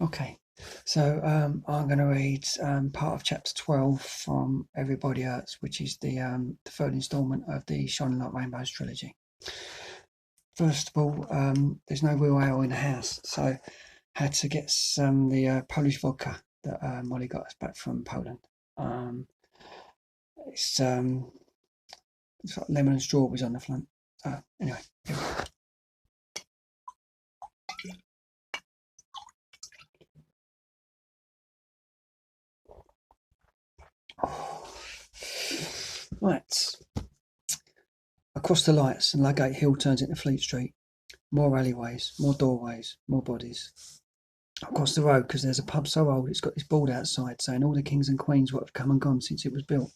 Okay, so I'm going to read part of chapter 12 from Everybody Hurts, which is the third instalment of the Shining Like Rainbows trilogy. First of all, there's no real ale in the house, so had to get some the Polish vodka that Molly got us back from Poland. Um, it's it's got lemon and strawberries on the front. Anyway, here we go. Right, across the lights, and Ludgate Hill turns into Fleet Street. More alleyways, more doorways, more bodies. Across the road, because there's a pub so old it's got this board outside saying all the kings and queens what have come and gone since it was built.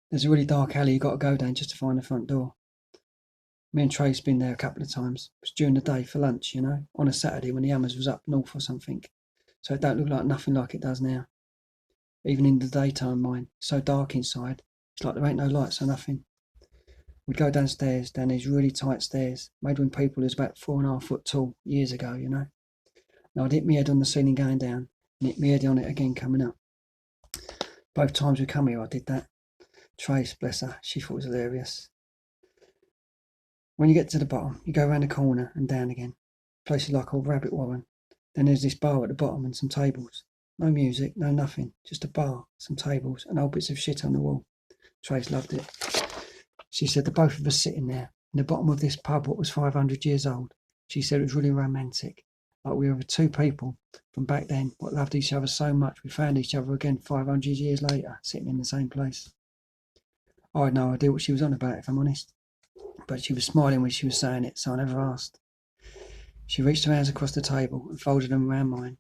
There's a really dark alley you've got to go down just to find the front door. Me and Trey's been there a couple of times. It was during the day for lunch, on a Saturday when the Hammers was up north or something. So it don't look like nothing like it does now. Even in the daytime, mind. It's so dark inside. It's like there ain't no lights or nothing. We'd go downstairs, down these really tight stairs, made when people was about 4.5 foot tall years ago, Now I'd hit my head on the ceiling going down, and hit my head on it again coming up. Both times we come here, I did that. Trace, bless her, she thought it was hilarious. When you get to the bottom, you go around the corner and down again. Places like old Rabbit Warren. Then there's this bar at the bottom and some tables. No music, no nothing, just a bar, some tables, and old bits of shit on the wall. Trace loved it. She said the both of us sitting there, in the bottom of this pub what was 500 years old. She said it was really romantic. Like we were two people from back then what loved each other so much we found each other again 500 years later, sitting in the same place. I had no idea what she was on about, if I'm honest. But she was smiling when she was saying it, so I never asked. She reached her hands across the table and folded them around mine.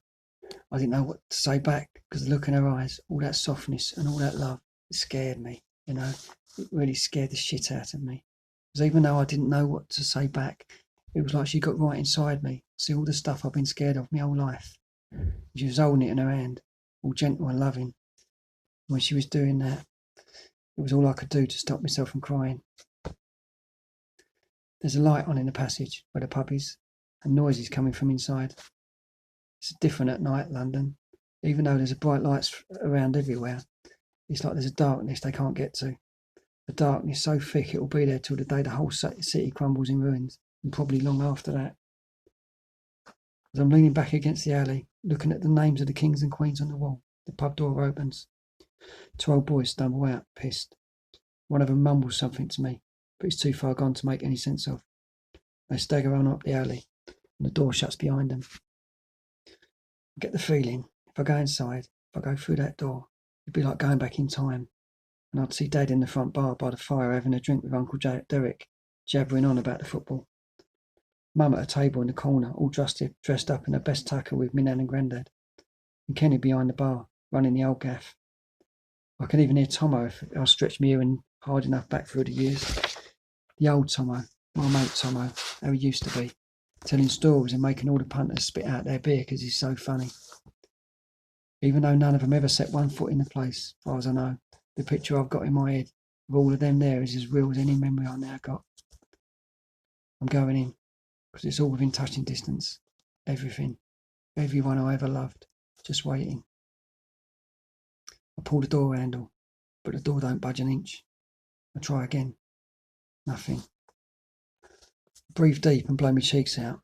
I didn't know what to say back, because the look in her eyes, all that softness and all that love, it scared me, It really scared the shit out of me. Because even though I didn't know what to say back, it was like she got right inside me, see all the stuff I've been scared of my whole life. She was holding it in her hand, all gentle and loving. When she was doing that, it was all I could do to stop myself from crying. There's a light on in the passage where the pub is, and noises coming from inside. It's different at night, London. Even though there's bright lights around everywhere, it's like there's a darkness they can't get to. A darkness so thick it will be there till the day the whole city crumbles in ruins, and probably long after that. As I'm leaning back against the alley, looking at the names of the kings and queens on the wall, the pub door opens. Two old boys stumble out, pissed. One of them mumbles something to me, but he's too far gone to make any sense of. They stagger on up the alley, and the door shuts behind them. I get the feeling, if I go inside, if I go through that door, it'd be like going back in time, and I'd see Dad in the front bar by the fire having a drink with Uncle Derek, jabbering on about the football. Mum at a table in the corner, all dressed up in her best tucker with me nan and Grandad, and Kenny behind the bar, running the old gaff. I can even hear Tomo if I stretch my ear hard enough back through the years. The old Tomo, my mate Tomo, how he used to be, telling stories and making all the punters spit out their beer because he's so funny. Even though none of them ever set one foot in the place, as far as I know, the picture I've got in my head of all of them there is as real as any memory I now got. I'm going in, because it's all within touching distance. Everything. Everyone I ever loved. Just waiting. I pull the door handle, but the door don't budge an inch. I try again. Nothing. I breathe deep and blow my cheeks out.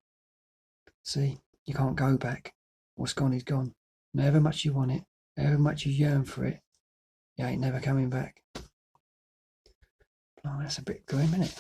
See, you can't go back. What's gone is gone. And however much you want it, however much you yearn for it, you ain't never coming back. Oh, that's a bit grim, isn't it?